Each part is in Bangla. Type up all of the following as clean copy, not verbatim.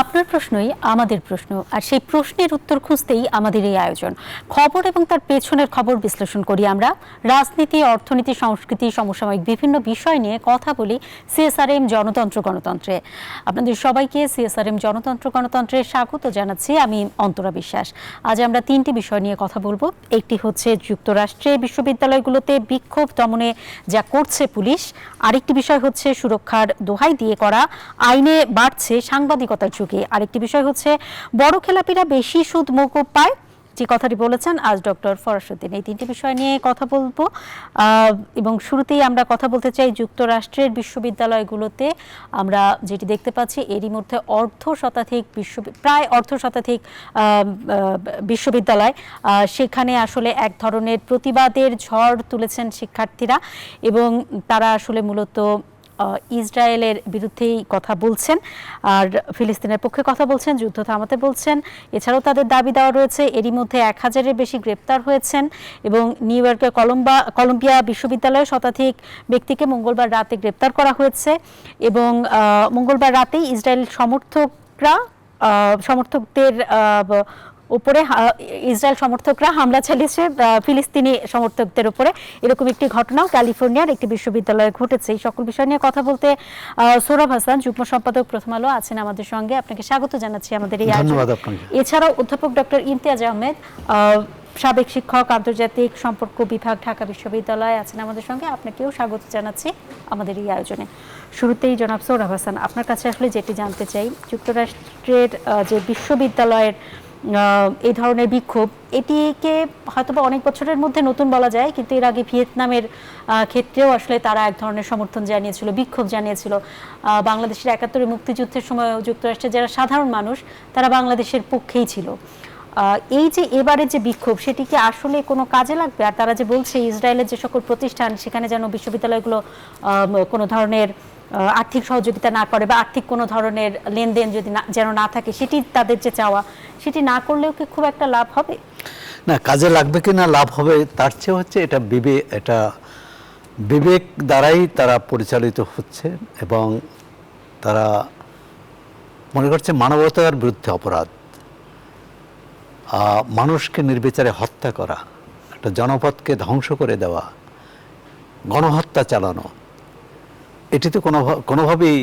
আপনার প্রশ্নই আমাদের প্রশ্ন, আর সেই প্রশ্নের উত্তর খুঁজতেই আমাদের এই আয়োজন। খবর এবং তার পেছনের খবর বিশ্লেষণ করি আমরা। রাজনীতি, অর্থনীতি, সংস্কৃতি, সমসাময়িক বিভিন্ন বিষয় নিয়ে কথা বলি সিএসআরএম জনতন্ত্র গণতন্ত্রে। আপনাদের সবাইকে সিএসআরএম জনতন্ত্র গণতন্ত্রে স্বাগত জানাচ্ছি। আমি অন্তরা বিশ্বাস। আজ আমরা তিনটি বিষয় নিয়ে কথা বলবো। একটি হচ্ছে যুক্তরাষ্ট্রে বিশ্ববিদ্যালয়গুলোতে বিক্ষোভ দমনে যা করছে পুলিশ, আরেকটি বিষয় হচ্ছে সুরক্ষার দোহাই দিয়ে করা আইনে বাড়ছে সাংবাদিকতার যুগে, আরেকটি বিষয় হচ্ছে বড় খেলাপিরা বেশি সুদ মওকুফ পায়, যে কথাটি বলেছেন আজ ডক্টর ফরাসউদ্দিন। এই তিনটি বিষয় নিয়ে কথা বলবো এবং শুরুতেই আমরা কথা বলতে চাই যুক্তরাষ্ট্রের বিশ্ববিদ্যালয়গুলোতে আমরা যেটি দেখতে পাচ্ছি এরই মধ্যে প্রায় অর্ধ শতাধিক বিশ্ববিদ্যালয়, সেখানে আসলে এক ধরনের প্রতিবাদের ঝড় তুলেছেন শিক্ষার্থীরা এবং তারা আসলে মূলত ইসরায়েলের বিরুদ্ধেই কথা বলছেন আর ফিলিস্তিনের পক্ষে কথা বলছেন, যুদ্ধ থামাতে বলছেন। এছাড়াও তাদের দাবি দেওয়া রয়েছে, এরই মধ্যে 1000-এর বেশি গ্রেপ্তার হয়েছেন এবং নিউ ইয়র্কের কলম্বিয়া বিশ্ববিদ্যালয়ে শতাধিক ব্যক্তিকে মঙ্গলবার রাতে গ্রেপ্তার করা হয়েছে এবং মঙ্গলবার রাতেই ইসরায়েল সমর্থকদের উপরে ইসরায়েল সমর্থকরা হামলা চালিয়েছে ফিলিস্তিনি সমর্থকদের উপরে। এরকম একটি ঘটনাও ক্যালিফোর্নিয়ার একটি বিশ্ববিদ্যালয়ে ঘটেছে। এই সকল বিষয় নিয়ে কথা বলতে সোহরাব হাসান, যুগ্ম সম্পাদক প্রথম আলো, আছেন আমাদের সঙ্গে। আপনাকে স্বাগত জানাচ্ছি আমাদের এই আয়োজনে। এছাড়াও অধ্যাপক ডক্টর ইমতিয়াজ আহমেদ, সাবেক শিক্ষক, আন্তর্জাতিক সম্পর্ক বিভাগ, ঢাকা বিশ্ববিদ্যালয়, আছেন আমাদের সঙ্গে। আপনাকেও স্বাগত জানাচ্ছি আমাদের এই আয়োজনে। শুরুতেই জনাব সোহরাব হাসান, আপনার কাছে আসলে যেটি জানতে চাই, যুক্তরাষ্ট্রের যে বিশ্ববিদ্যালয়ের এই ধরনের বিক্ষোভ, এটিকে হয়তোবা অনেক বছরের মধ্যে নতুন বলা যায়, কিন্তু এর আগে ভিয়েতনামের ক্ষেত্রেও আসলে তারা এক ধরনের সমর্থন জানিয়েছিল, বিক্ষোভ জানিয়েছিল। বাংলাদেশের 71 মুক্তিযুদ্ধের সময় যুক্তরাষ্ট্রের যারা সাধারণ মানুষ, তারা বাংলাদেশের পক্ষেই ছিল। এই যে এবারে যে বিক্ষোভ, সেটি কি আসলে কোনো কাজে লাগবে? আর তারা যে বলছে ইসরায়েলের যে সকল প্রতিষ্ঠান, সেখানে যেন বিশ্ববিদ্যালয়গুলো কোনো ধরনের আর্থিক সহযোগিতা না করে বা আর্থিক কোনো ধরনের লেনদেন যদি যেন না থাকে, সেটি তাদের যে চাওয়া, সেটি না করলেও কি খুব একটা লাভ হবে? না, কাজে লাগবে কি না লাভ হবে তার চেয়ে হচ্ছে এটা বিবেক দ্বারাই তারা পরিচালিত হচ্ছে এবং তারা মনে করছে মানবতার বিরুদ্ধে অপরাধ, মানুষকে নির্বিচারে হত্যা করা, একটা জনপদকে ধ্বংস করে দেওয়া, গণহত্যা চালানো, এটি তো কোনোভাবেই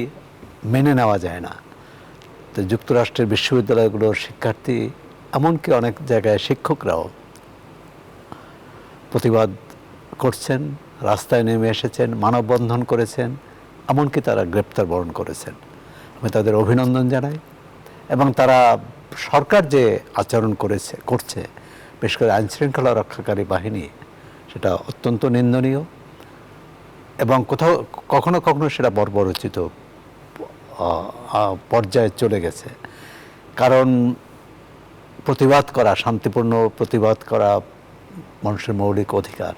মেনে নেওয়া যায় না। তো যুক্তরাষ্ট্রের বিশ্ববিদ্যালয়গুলোর শিক্ষার্থী, এমনকি অনেক জায়গায় শিক্ষকরাও প্রতিবাদ করছেন, রাস্তায় নেমে এসেছেন, মানববন্ধন করেছেন, এমনকি তারা গ্রেপ্তার বরণ করেছেন। আমি তাদের অভিনন্দন জানাই এবং তারা সরকার যে আচরণ করছে, বিশেষ করে আইনশৃঙ্খলা রক্ষাকারী বাহিনী, সেটা অত্যন্ত নিন্দনীয় এবং কখনো কখনো সেটা বর্বরোচিত পর্যায়ে চলে গেছে। কারণ প্রতিবাদ করা, শান্তিপূর্ণ প্রতিবাদ করা মানুষের মৌলিক অধিকার,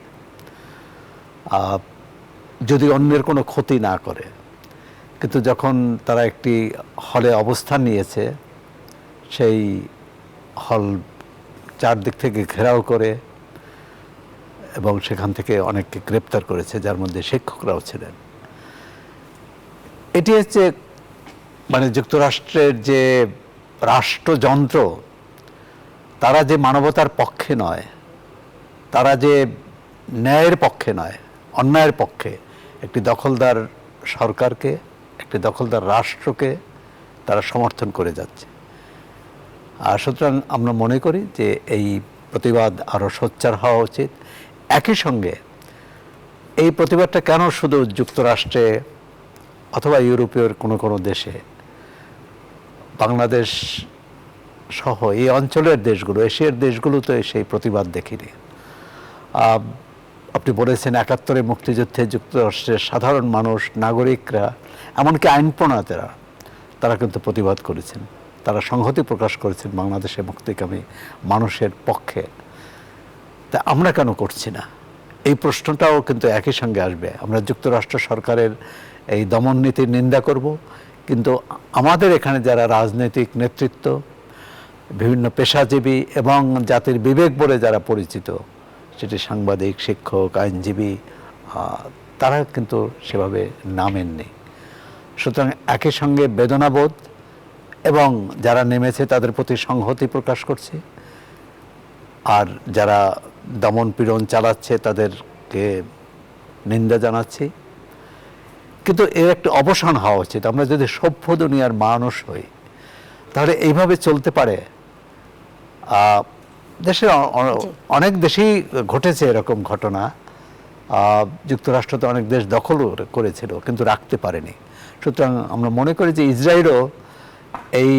যদি অন্যের কোনো ক্ষতি না করে। কিন্তু যখন তারা একটি হলে অবস্থান নিয়েছে, সেই হল চারদিক থেকে ঘেরাও করে এবং সেখান থেকে অনেককে গ্রেপ্তার করেছে, যার মধ্যে শিক্ষকরাও ছিলেন। এটি হচ্ছে মানে যুক্তরাষ্ট্রের যে রাষ্ট্রযন্ত্র, তারা যে মানবতার পক্ষে নয়, তারা যে ন্যায়ের পক্ষে নয়, অন্যায়ের পক্ষে, একটি দখলদার সরকারকে, একটি দখলদার রাষ্ট্রকে তারা সমর্থন করে যাচ্ছে। আর সুতরাং আমরা মনে করি যে এই প্রতিবাদ আরও সোচ্চার হওয়া উচিত। একই সঙ্গে এই প্রতিবাদটা কেন শুধু যুক্তরাষ্ট্রে অথবা ইউরোপীয় কোনো দেশে, বাংলাদেশ সহ এই অঞ্চলের দেশগুলো, এশিয়ার দেশগুলোতে সেই প্রতিবাদ দেখিনি। আপনি বলেছেন 71 মুক্তিযুদ্ধে যুক্তরাষ্ট্রের সাধারণ মানুষ, নাগরিকরা, এমনকি আইন প্রণেতারা, তারা কিন্তু প্রতিবাদ করেছেন, তারা সংহতি প্রকাশ করেছেন বাংলাদেশের মুক্তিকামী মানুষের পক্ষে। তা আমরা কেন করছি না, এই প্রশ্নটাও কিন্তু একই সঙ্গে আসবে। আমরা যুক্তরাষ্ট্র সরকারের এই দমন নীতির নিন্দা করব, কিন্তু আমাদের এখানে যারা রাজনৈতিক নেতৃত্ব, বিভিন্ন পেশাজীবী এবং জাতির বিবেক বলে যারা পরিচিত, সেটি সাংবাদিক, শিক্ষক, আইনজীবী, তারা কিন্তু সেভাবে নামেননি। সুতরাং একই সঙ্গে বেদনাবোধ এবং যারা নেমেছে তাদের প্রতি সংহতি প্রকাশ করছি, আর যারা দমন পীড়ন চালাচ্ছে তাদেরকে নিন্দা জানাচ্ছি। কিন্তু এর একটা অবসান হওয়া উচিত। আমরা যদি সভ্য দুনিয়ার মানুষ হই তাহলে এইভাবে চলতে পারে? দেশে অনেক দেশেই ঘটেছে এরকম ঘটনা। যুক্তরাষ্ট্র তো অনেক দেশ দখল করেছিল কিন্তু রাখতে পারেনি। সুতরাং আমরা মনে করি যে ইসরায়েলও এই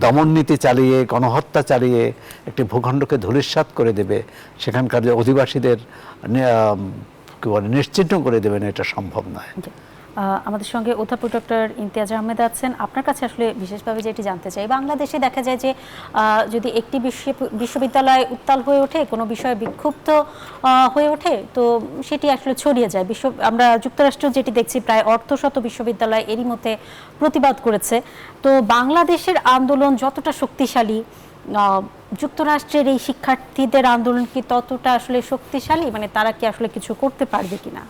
দমন নীতি চালিয়ে, গণহত্যা চালিয়ে একটি ভূখণ্ডকে ধূলিসাৎ করে দেবে, সেখানকার যে অধিবাসীদের কি বলে নিশ্চিহ্ন করে দেবেন, এটা সম্ভব নয়। আমাদের সঙ্গে অধ্যাপক ডক্টর ইমতিয়াজ আহমেদ আছেন। আপনার কাছে আসলে বিশেষভাবে যেটি জানতে চাই, বাংলাদেশে দেখা যায় যে যদি একটি বিশ্ববিদ্যালয় উত্তাল হয়ে ওঠে, কোনো বিষয়ে বিক্ষুব্ধ হয়ে ওঠে, তো সেটি আসলে ছড়িয়ে যায়। আমরা যুক্তরাষ্ট্র যেটি দেখছি, প্রায় অর্ধশত বিশ্ববিদ্যালয় এরই মধ্যে প্রতিবাদ করেছে। তো বাংলাদেশের আন্দোলন যতটা শক্তিশালী, যুক্তরাষ্ট্রের এই শিক্ষার্থীদের আন্দোলন কি ততটা আসলে শক্তিশালী? মানে তারা কি আসলে কিছু করতে পারবে কিনা?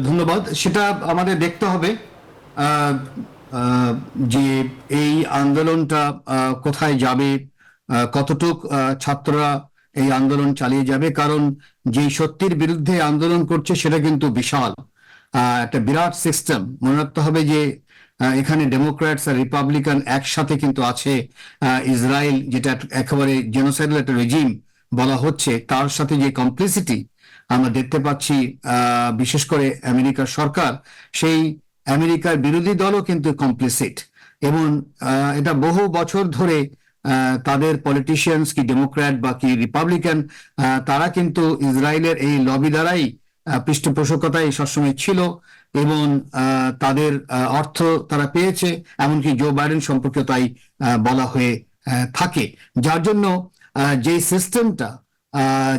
ধন্যবাদ। সেটা আমাদের দেখতে হবে যে এই আন্দোলনটা কোথায় যাবে, কতটুক ছাত্ররা এই আন্দোলন চালিয়ে যাবে। কারণ যে সত্যির বিরুদ্ধে আন্দোলন করছে সেটা কিন্তু বিশাল একটা বিরাট সিস্টেম। মনে রাখতে হবে যে এখানে ডেমোক্র্যাটস আর রিপাবলিকান একসাথে কিন্তু আছে। ইসরায়েল যেটা একেবারে জেনোসাইডাল একটা রেজিম বলা হচ্ছে, তার সাথে যে কমপ্লিসিটি আমরা দেখতে পাচ্ছি, বিশেষ করে আমেরিকার সরকার, সেই আমেরিকার বিরোধী দলও কিন্তু কমপ্লিসিট। এবং এটা বহু বছর ধরে তাদের পলিটিশিয়ানস, কি ডেমোক্র্যাট বা কি রিপাবলিকান, তারা কিন্তু ইসরায়েলের এই লবি দ্বারাই পৃষ্ঠপোষকতায় সবসময় ছিল এবং তাদের অর্থ তারা পেয়েছে। এমনকি জো বাইডেন সম্পর্কে তাই বলা হয়ে থাকে। যার জন্য যে সিস্টেমটা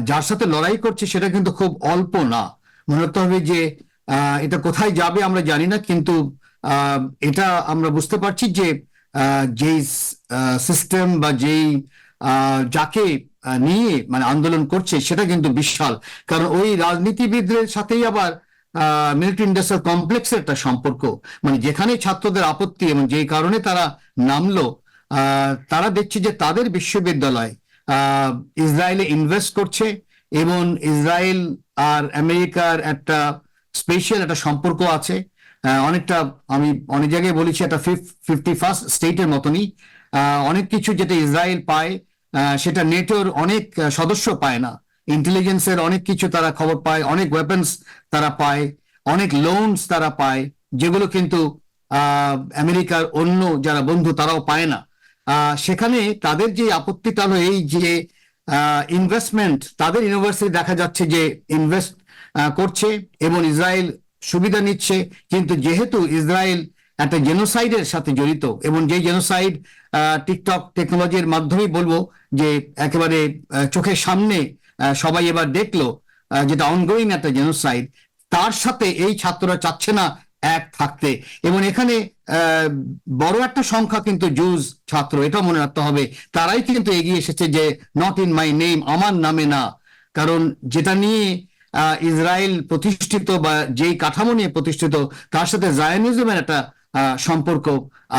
যার সাথে লড়াই করছে সেটা কিন্তু খুব অল্প না। মনে রাখতে হবে যে এটা কোথায় যাবে আমরা জানি না, কিন্তু এটা আমরা বুঝতে পারছি যে যেই সিস্টেম বা যেই যাকে নিয়ে মানে আন্দোলন করছে সেটা কিন্তু বিশাল। কারণ ওই রাজনীতিবিদদের সাথেই আবার মিলিটারি ইন্ডাস্ট্রিয়াল কমপ্লেক্সের একটা সম্পর্ক। মানে যেখানে ছাত্রদের আপত্তি এবং যেই কারণে তারা নামলো, তারা দেখছে যে তাদের বিশ্ববিদ্যালয় ইসরায়েলে ইনভেস্ট করছে এবং ইসরায়েল আর আমেরিকার একটা স্পেশাল একটা সম্পর্ক আছে। অনেকটা, আমি অনেক জায়গায় বলেছি, একটা 51st স্টেটের মতনই। অনেক কিছু যেটা ইসরায়েল পায় সেটা নেটোর অনেক সদস্য পায় না। ইন্টেলিজেন্সের অনেক কিছু তারা খবর পায়, অনেক ওয়েপন্স তারা পায়, অনেক লোনস তারা পায়, যেগুলো কিন্তু আমেরিকার অন্য যারা বন্ধু তারাও পায় না। সেখানে তাদের যে আপত্তিটা হলো এই যে ইনভেস্টমেন্ট, তাদের ইউনিভার্সিটি দেখা যাচ্ছে যে ইনভেস্ট করছে এবং ইসরায়েল সুবিধা নিচ্ছে। কিন্তু যেহেতু ইসরায়েল একটা জেনোসাইডের সাথে জড়িত, এবং যে জেনোসাইড টিকটক টেকনোলজির মাধ্যমেই বলবো যে একেবারে চোখের সামনে সবাই এবার দেখলো, যেটা অনগোয়িং একটা জেনোসাইড, তার সাথে এই ছাত্ররা চাচ্ছে না এক থাকতে। এবং এখানে বড় একটা সংখ্যা কিন্তু জুজ ছাত্র, এটা মনে রাখতে হবে। তারাই কিন্তু এগিয়ে এসেছে যে নট ইন মাই নেম, আমার নামে না। কারণ যেটা নিয়ে ইসরায়েল প্রতিষ্ঠিত বা যেই কাঠামো নিয়ে প্রতিষ্ঠিত, তার সাথে জায়নিজমের একটা সম্পর্ক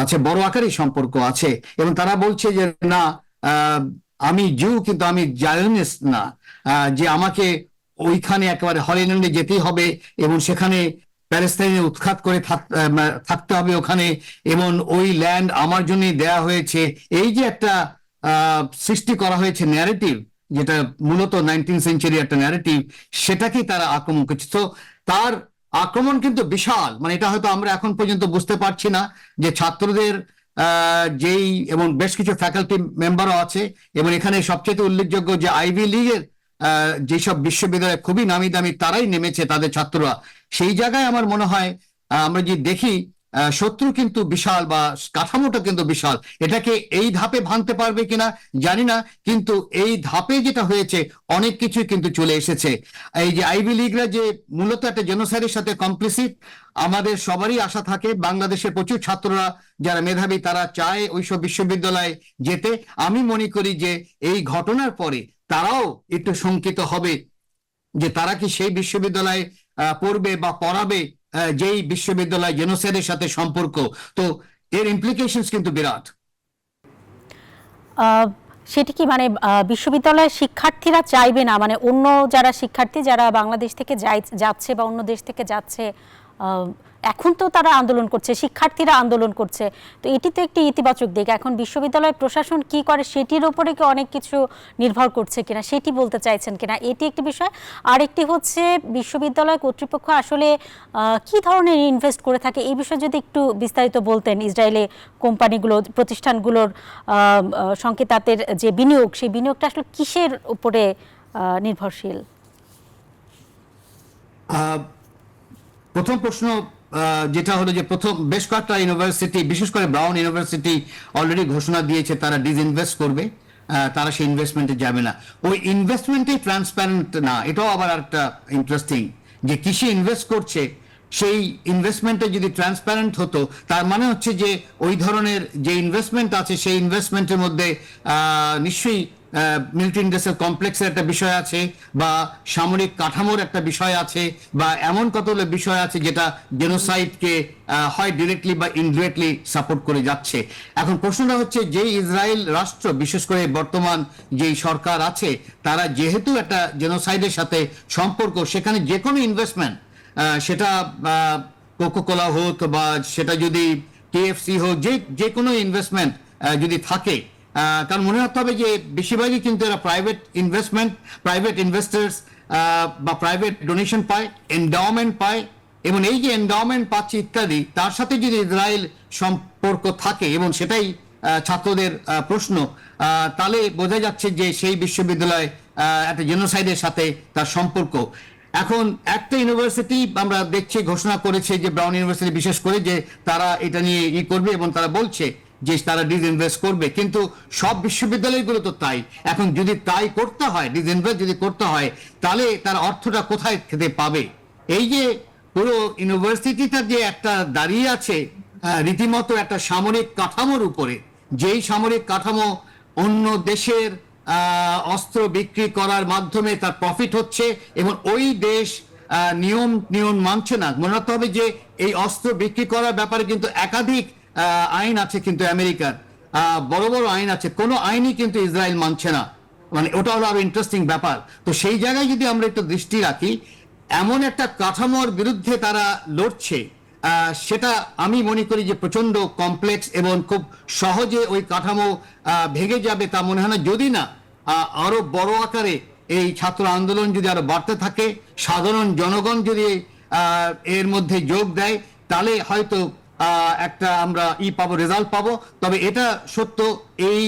আছে, বড় আকারের সম্পর্ক আছে। এবং তারা বলছে যে না, আমি জু কিন্তু আমি জায়নিস্ট না, যে আমাকে ওইখানে একেবারে হলিল্যান্ডে যেতেই হবে এবং সেখানে প্যালেস্তাইনে উৎখাত করে থাকতে হবে ওখানে, এবং ওই ল্যান্ড আমার জন্যই দেয়া হয়েছে। এই যে একটা সৃষ্টি করা হয়েছে ন্যারেটিভ, যেটা মূলত 19th সেঞ্চুরি একটা ন্যারেটিভ, সেটাকেই তারা আক্রমণ করছে। তো তার আক্রমণ কিন্তু বিশাল। মানে এটা হয়তো আমরা এখন পর্যন্ত বুঝতে পারছি না যে ছাত্রদের যেই, এবং বেশ কিছু ফ্যাকাল্টি মেম্বারও আছে, এবং এখানে সবচেয়ে উল্লেখযোগ্য যে আইভি লিগের যেসব বিশ্ববিদ্যালয় খুবই নামি দামি, তারাই নেমেছে তাদের ছাত্ররা। সেই জায়গায় আমার মনে হয় আমরা যে দেখি শত্রু কিন্তু বিশাল বা কাঠামোটা কিন্তু বিশাল। এটাকে এই ধাপে ভাঙতে পারবে কিনা জানি না, কিন্তু এই ধাপে যেটা হয়েছে অনেক কিছু কিন্তু চলে এসেছে। এই যে আইভি লীগরা যে মূলত একটা জেনোসাইডের সাথে কমপ্লিসিট, আমাদের সবারই আশা থাকে বাংলাদেশের প্রচুর ছাত্ররা যারা মেধাবী তারা চায় ওইসব বিশ্ববিদ্যালয়ে যেতে। আমি মনে করি যে এই ঘটনার পরে তারাও একটু শঙ্কিত হবে যে তারা কি সেই বিশ্ববিদ্যালয়ে পড়বে বা পড়াবে যেই বিশ্ববিদ্যালয় জেনোসাইডের সাথে সম্পর্ক, তো এর ইমপ্লিকেশনস কিন্তু বিরাট। সেটি কি মানে বিশ্ববিদ্যালয়ের শিক্ষার্থীরা চাইবে না, মানে অন্য যারা শিক্ষার্থী যারা বাংলাদেশ থেকে যাচ্ছে বা অন্য দেশ থেকে যাচ্ছে, এখন তো তারা আন্দোলন করছে, শিক্ষার্থীরা আন্দোলন করছে, তো এটি তো একটি ইতিবাচক দিক। এখন বিশ্ববিদ্যালয় প্রশাসন কি করে সেটির উপরে কি অনেক কিছু নির্ভর করছে কিনা সেটি বলতে চাইছেন কিনা, এটি একটি বিষয়। আরেকটি হচ্ছে বিশ্ববিদ্যালয় কর্তৃপক্ষ আসলে কি ধরনের ইনভেস্ট করে থাকে এই বিষয়ে যদি একটু বিস্তারিত বলতেন। ইসরায়েলে কোম্পানিগুলো, প্রতিষ্ঠানগুলোর সঙ্গে তাদের যে বিনিয়োগ, সেই বিনিয়োগটা আসলে কিসের উপরে নির্ভরশীল? প্রথম প্রশ্ন যেটা হলো যে প্রথম বেশ কয়েকটা ইউনিভার্সিটি, বিশেষ করে ব্রাউন ইউনিভার্সিটি অলরেডি ঘোষণা দিয়েছে তারা ডিসইনভেস্ট করবে, তারা সেই ইনভেস্টমেন্টে যাবে না। ওই ইনভেস্টমেন্টে ট্রান্সপারেন্ট না, এটাও আবার একটা ইন্টারেস্টিং, যে কিসে ইনভেস্ট করছে সেই ইনভেস্টমেন্টে যদি ট্রান্সপারেন্ট হতো, তার মানে হচ্ছে যে ওই ধরনের যে ইনভেস্টমেন্ট আছে সেই ইনভেস্টমেন্টের মধ্যে নিশ্চয়ই মিলিটারি ইন্ডাস্ট্রিয়াল কমপ্লেক্সের একটা বিষয় আছে, বা সামরিক কাঠামোর একটা বিষয় আছে, বা এমন কতগুলো বিষয় আছে যেটা জেনোসাইডকে হয় ডিরেক্টলি বা ইনডিরেক্টলি সাপোর্ট করে যাচ্ছে। এখন প্রশ্নটা হচ্ছে যে ইসরায়েল রাষ্ট্র, বিশেষ করে বর্তমান যেই সরকার আছে, তারা যেহেতু একটা জেনোসাইডের সাথে সম্পর্ক, সেখানে যে কোনো ইনভেস্টমেন্ট, সেটা কোকোকোলা হোক বা সেটা যদি কেএফসি হোক, যে কোনো ইনভেস্টমেন্ট যদি থাকে, কারণ মনে রাখতে হবে যে বেশিরভাগই কিন্তু এরা প্রাইভেট ইনভেস্টমেন্ট, প্রাইভেট ইনভেস্টার্স বা প্রাইভেট ডোনেশন পায়, এন্ডাওমেন্ট পায়, এবং এই যে এন্ডাওমেন্ট পাচ্ছে ইত্যাদি, তার সাথে যদি ইসরায়েল সম্পর্ক থাকে, এবং সেটাই ছাত্রদের প্রশ্ন, তাহলে বোঝা যাচ্ছে যে সেই বিশ্ববিদ্যালয় একটা জেনোসাইডের সাথে তার সম্পর্ক। এখন একটা ইউনিভার্সিটি আমরা দেখছি ঘোষণা করেছে, যে ব্রাউন ইউনিভার্সিটি বিশেষ করে, যে তারা এটা নিয়ে করবে, এবং তারা বলছে যে তারা ডিসইনভেস্ট করবে, কিন্তু সব বিশ্ববিদ্যালয়গুলো তো তাই। এখন যদি তাই করতে হয়, ডিসইনভেস্ট যদি করতে হয়, তাহলে তার অর্থটা কোথায় খেতে পাবে? এই যে পুরো ইউনিভার্সিটিটা যে একটা দাঁড়িয়ে আছে রীতিমতো একটা সামরিক কাঠামোর উপরে, যেই সামরিক কাঠামো অন্য দেশের অস্ত্র বিক্রি করার মাধ্যমে তার প্রফিট হচ্ছে, এবং ওই দেশ নিয়ম মানছে না। মনে রাখতে হবে যে এই অস্ত্র বিক্রি করার ব্যাপারে কিন্তু একাধিক আইন আছে, কিন্তু আমেরিকার বড় বড় আইন আছে, কোনো আইনই কিন্তু ইসরায়েল মানছে না। মানে ওটা হলো আরো ইন্টারেস্টিং ব্যাপার। তো সেই জায়গায় যদি আমরা একটু দৃষ্টি রাখি, এমন একটা কাঠামোর বিরুদ্ধে তারা লড়ছে, সেটা আমি মনে করি যে প্রচন্ড কমপ্লেক্স, এবং খুব সহজে ওই কাঠামো ভেঙে যাবে তা মনে হয় না, যদি না আরো বড় আকারে এই ছাত্র আন্দোলন যদি আরো বাড়তে থাকে, সাধারণ জনগণ যদি এর মধ্যে যোগ দেয়, তাহলে হয়তো একটা আমরা পাবো, রেজাল্ট পাবো। তবে এটা সত্য, এই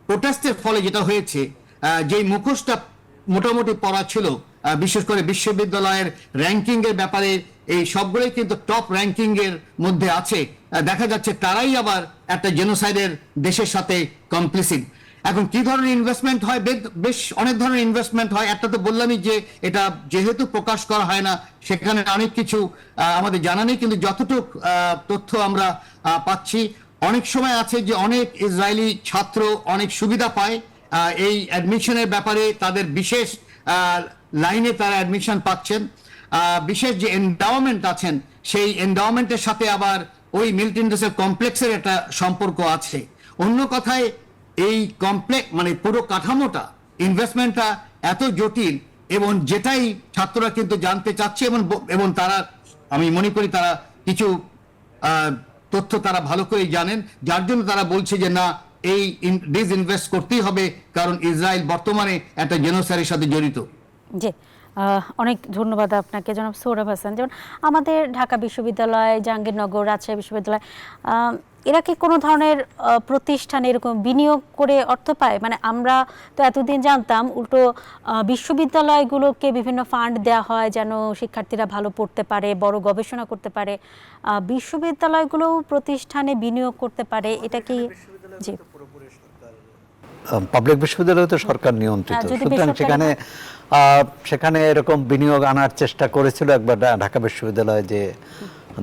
প্রোটেস্টের ফলে যেটা হয়েছে, যেই মুখোশটা মোটামুটি পড়া ছিল, বিশেষ করে বিশ্ববিদ্যালয়ের র্যাঙ্কিং এর ব্যাপারে, এই সবগুলোই কিন্তু টপ র্যাঙ্কিং এর মধ্যে আছে। দেখা যাচ্ছে তারাই আবার একটা জেনোসাইডের দেশের সাথে কমপ্লিসিট। এখন কি ধরনের ইনভেস্টমেন্ট হয়? বেশ অনেক ধরনের ইনভেস্টমেন্ট হয়। একটা তো বললামই যে এটা যেহেতু প্রকাশ করা হয় না, সেখানে অনেক কিছু আমাদের জানা নেই, কিন্তু যতটুক তথ্য আমরা পাচ্ছি, অনেক সময় আছে যে অনেক ইসরায়েলি ছাত্র অনেক সুবিধা পায় এই অ্যাডমিশনের ব্যাপারে, তাদের বিশেষ লাইনে তারা অ্যাডমিশন পাচ্ছেন। বিশেষ যে এন্ডাওমেন্ট আছেন, সেই এন্ডাওমেন্টের সাথে আবার ওই মিলিটারি ইন্ডাস্ট্রিয়াল কমপ্লেক্সের একটা সম্পর্ক আছে। অন্য কথায় এই কমপ্লেক্স মানে পুরো কাঠামোটা, ইনভেস্টমেন্টটা এত জটিল, এবং যেটাই ছাত্ররা কিন্তু জানতে চাচ্ছে, এবং তারা, আমি মনে করি তারা কিছু তথ্য তারা ভালো করে জানেন, যার জন্য তারা বলছে যে না, এই ডিসইনভেস্ট করতেই হবে, কারণ ইসরায়েল বর্তমানে একটা জেনোসাইডের সাথে জড়িত। জি, অনেক ধন্যবাদ আপনাকে জনাব সৌরভ হাসান। যেমন আমাদের ঢাকা বিশ্ববিদ্যালয়, জাহাঙ্গীরনগর, রাজশাহী বিশ্ববিদ্যালয়, এরা কি কোনো ধরনের প্রতিষ্ঠানে এরকম বিনিয়োগ করে অর্থ পায়? মানে আমরা তো এতদিন জানতাম উল্টো বিশ্ববিদ্যালয়গুলোকে বিভিন্ন ফান্ড দেওয়া হয় যেন শিক্ষার্থীরা ভালো পড়তে পারে, বড় গবেষণা করতে পারে। বিশ্ববিদ্যালয়গুলো প্রতিষ্ঠানে বিনিয়োগ করতে পারে, এটা কি? জি, পাবলিক বিশ্ববিদ্যালয় তো সরকার নিয়ন্ত্রিত, সুতরাং সেখানে এরকম বিনিয়োগ আনার চেষ্টা করেছিল একবার ঢাকা বিশ্ববিদ্যালয়, যে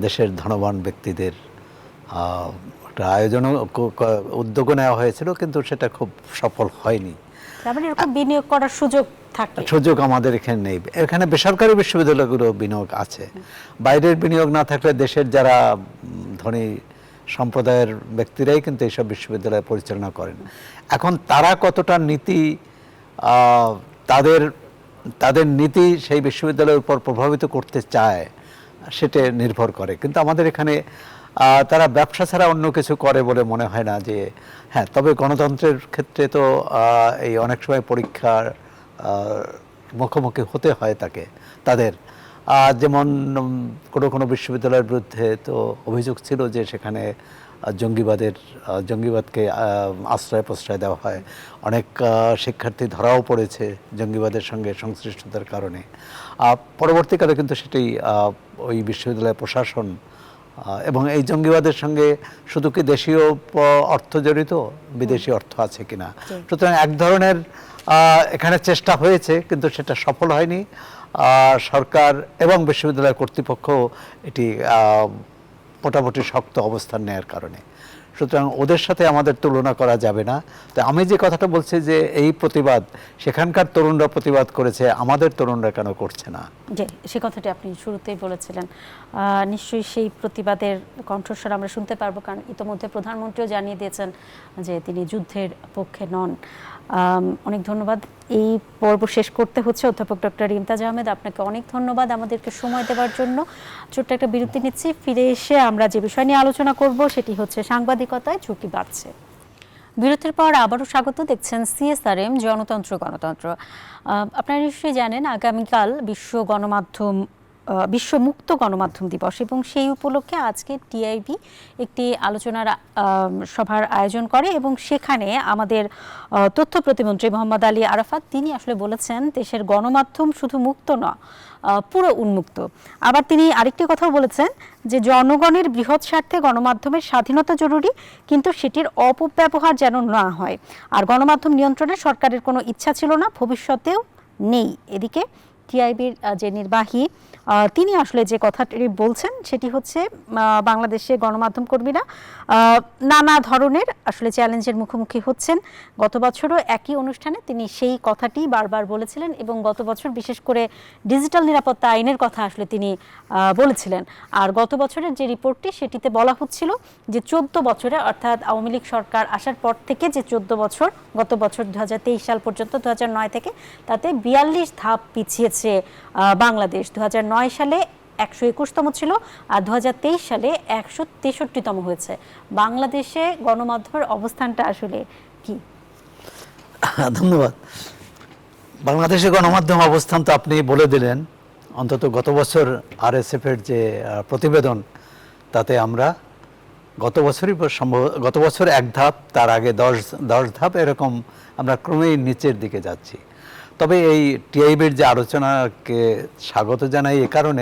দেশের ধনবান ব্যক্তিদের একটা আয়োজন উদ্যোগ নেওয়া হয়েছিল, কিন্তু সেটা খুব সফল হয়নি। তার মানে এরকম বিনিয়োগ করার সুযোগ থাকে সুযোগ আমাদের এখানে নেই। এখানে বেসরকারি বিশ্ববিদ্যালয়গুলো বিনিয়োগ আছে, বাইরের বিনিয়োগ না থাকলে দেশের যারা ধনী সম্প্রদায়ের ব্যক্তিরাই কিন্তু এইসব বিশ্ববিদ্যালয় পরিচালনা করেন। এখন তারা কতটা নীতি তাদের তাদের নীতি সেই বিশ্ববিদ্যালয়ের উপর প্রভাবিত করতে চায় সেটা নির্ভর করে। কিন্তু আমাদের এখানে তারা ব্যবসা ছাড়া অন্য কিছু করে বলে মনে হয় না। যে হ্যাঁ, তবে গণতন্ত্রের ক্ষেত্রে তো এই অনেক সময় পরীক্ষার মুখোমুখি হতে হয় তাদের। যেমন কোনো বিশ্ববিদ্যালয়ের বিরুদ্ধে তো অভিযোগ ছিল যে সেখানে জঙ্গিবাদকে আশ্রয় প্রশ্রয় দেওয়া হয়। অনেক শিক্ষার্থী ধরাও পড়েছে জঙ্গিবাদের সঙ্গে সংশ্লিষ্টতার কারণে। পরবর্তীকালে কিন্তু সেটি ওই বিশ্ববিদ্যালয়ের প্রশাসন এবং এই জঙ্গিবাদের সঙ্গে শুধু কি দেশীয় অর্থ জড়িত, বিদেশি অর্থ আছে কিনা, সুতরাং এক ধরনের এখানে চেষ্টা হয়েছে কিন্তু সেটা সফল হয়নি। সরকার এবং বিশ্ববিদ্যালয় কর্তৃপক্ষ এটি মোটামুটি শক্ত অবস্থান নেয়ার কারণে, সুতরাং ওদের সাথে আমাদের তুলনা করা যাবে না। তো আমি যে কথাটা বলছি যে এই প্রতিবাদ সেখানকার তরুণরা প্রতিবাদ করেছে, আমাদের তরুণরা কেন করছে না? যে সে কথাটি আপনি শুরুতেই বলেছিলেন, নিশ্চয়ই সেই প্রতিবাদের কণ্ঠস্বর আমরা শুনতে পারবো, কারণ ইতোমধ্যে প্রধানমন্ত্রীও জানিয়ে দিয়েছেন যে তিনি যুদ্ধের পক্ষে নন। অনেক ধন্যবাদ। এই পর্ব শেষ করতে হচ্ছে। অধ্যাপক ডক্টর ইমতাজ আহমেদ, আপনাকে অনেক ধন্যবাদ আমাদেরকে সময় দেওয়ার জন্য। ছোট্ট একটা বিরতি নিচ্ছি, ফিরে এসে আমরা যে বিষয় নিয়ে আলোচনা করব সেটি হচ্ছে সাংবাদিকতায় ঝুঁকি বাড়ছে। বিরতির পর আবারও স্বাগত। দেখছেন CSRM জনতন্ত্র গণতন্ত্র। আপনারা নিশ্চয়ই জানেন আগামীকাল বিশ্ব মুক্ত গণমাধ্যম দিবস, এবং সেই উপলক্ষে আজকে টিআইবি একটি আলোচনার সভার আয়োজন করে, এবং সেখানে আমাদের তথ্য প্রতিমন্ত্রী মোহাম্মদ আলী আরাফাত তিনি আসলে বলেছেন দেশের গণমাধ্যম শুধু মুক্ত নয়, পুরো উন্মুক্ত। আবার তিনি আরেকটি কথাও বলেছেন যে জনগণের বৃহৎ স্বার্থে গণমাধ্যমের স্বাধীনতা জরুরি, কিন্তু সেটির অপব্যবহার যেন না হয়। আর গণমাধ্যম নিয়ন্ত্রণে সরকারের কোনো ইচ্ছা ছিল না, ভবিষ্যতেও নেই। এদিকে টিআইবির যে নির্বাহী তিনি আসলে যে কথাটি বলছেন সেটি হচ্ছে বাংলাদেশে গণমাধ্যম কর্মীরা নানা ধরনের আসলে চ্যালেঞ্জের মুখোমুখি হচ্ছেন। গত বছরও একই অনুষ্ঠানে তিনি সেই কথাটি বারবার বলেছিলেন, এবং গত বছর বিশেষ করে ডিজিটাল নিরাপত্তা আইনের কথা আসলে তিনি বলেছিলেন। আর গত বছরের যে রিপোর্টটি সেটিতে বলা হচ্ছিল যে 14 বছরে, অর্থাৎ আওয়ামী লীগ সরকার আসার পর থেকে যে 14 বছর, গত বছর 2023 সাল পর্যন্ত 2009 থেকে, তাতে 42 ধাপ পিছিয়েছে বাংলাদেশ। 2009 সালে 121তম ছিল, আর 2023 সালে 163তম হয়েছে। বাংলাদেশে গণমাধ্যমের অবস্থানটা আসলে কি? ধন্যবাদ। বাংলাদেশের গণমাধ্যম অবস্থান তো আপনি বলে দিলেন। অন্তত গত বছর RSF এর যে প্রতিবেদন, তাতে আমরা গত বছর এক ধাপ, তার আগে 10 ধাপ, এরকম আমরা ক্রমেই নিচের দিকে যাচ্ছি। তবে এই টিআইবির যে আলোচনাকে স্বাগত জানাই কারণ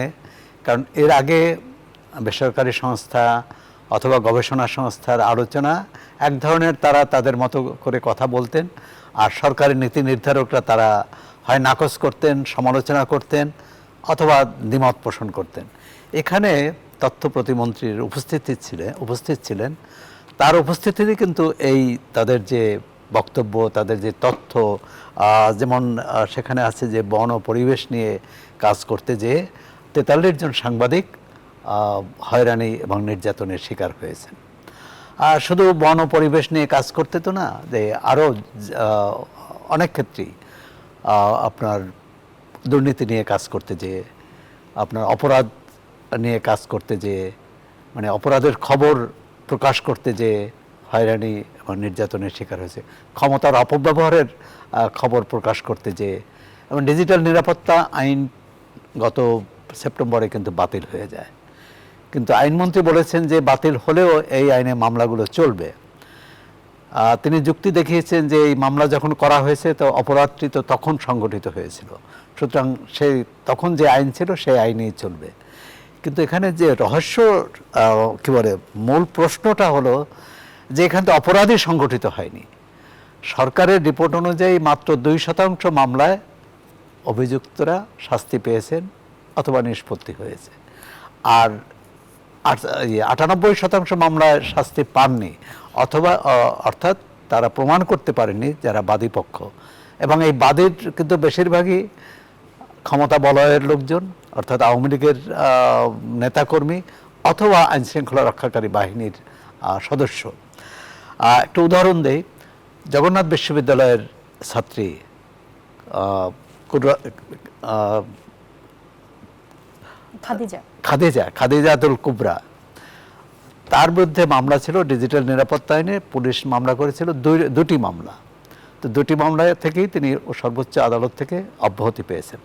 এর আগে বেসরকারি সংস্থা অথবা গবেষণা সংস্থার আলোচনা এক ধরনের, তারা তাদের মতো করে কথা বলতেন, আর সরকারি নীতি নির্ধারকরা তারা হয় নাকচ করতেন, সমালোচনা করতেন, অথবা দ্বিমত পোষণ করতেন। এখানে তথ্য প্রতিমন্ত্রীর উপস্থিত ছিলেন। তার উপস্থিতিতে কিন্তু এই তাদের যে বক্তব্য, তাদের যে তথ্য, যেমন সেখানে আছে যে বন ও পরিবেশ নিয়ে কাজ করতে যেয়ে 43 জন সাংবাদিক হয়রানি এবং নির্যাতনের শিকার হয়েছেন। আর শুধু বন ও পরিবেশ নিয়ে কাজ করতে তো না, যে আরও অনেক ক্ষেত্রেই আপনার দুর্নীতি নিয়ে কাজ করতে যেয়ে, আপনার অপরাধ নিয়ে কাজ করতে যেয়ে, মানে অপরাধের খবর প্রকাশ করতে যেয়ে হয়রানি এবং নির্যাতনের শিকার হয়েছে, ক্ষমতার অপব্যবহারের খবর প্রকাশ করতে যেয়ে, এবং ডিজিটাল নিরাপত্তা আইন গত সেপ্টেম্বরে কিন্তু বাতিল হয়ে যায়। কিন্তু আইনমন্ত্রী বলেছেন যে বাতিল হলেও এই আইনে মামলাগুলো চলবে। তিনি যুক্তি দেখিয়েছেন যে এই মামলা যখন করা হয়েছে তো অপরাধটি তো তখন সংগঠিত হয়েছিল, সুতরাং সেই তখন যে আইন ছিল সেই আইনেই চলবে। কিন্তু এখানে যে রহস্য কি বলে, মূল প্রশ্নটা হলো যে এখানে তো অপরাধই সংগঠিত হয়নি। সরকারের রিপোর্ট অনুযায়ী মাত্র 2% মামলায় অভিযুক্তরা শাস্তি পেয়েছেন অথবা নিষ্পত্তি হয়েছে, আর 98% মামলায় শাস্তি পাননি, অথবা অর্থাৎ তারা প্রমাণ করতে পারেনি যারা বাদীপক্ষ এবং এই বাদীর কিন্তু বেশিরভাগই ক্ষমতা বলয়ের লোকজন, অর্থাৎ আওয়ামী লীগের নেতাকর্মী অথবা আইনশৃঙ্খলা রক্ষাকারী বাহিনীর সদস্য। একটা উদাহরণ দেই, জগন্নাথ বিশ্ববিদ্যালয়ের ছাত্রী খাদিজাতুল কুবরা, তার বিরুদ্ধে মামলা ছিল ডিজিটাল নিরাপত্তা আইনে। পুলিশ মামলা করেছিল দুটি মামলা। তো দুটি মামলা থেকেই তিনি সর্বোচ্চ আদালত থেকে অব্যাহতি পেয়েছেন,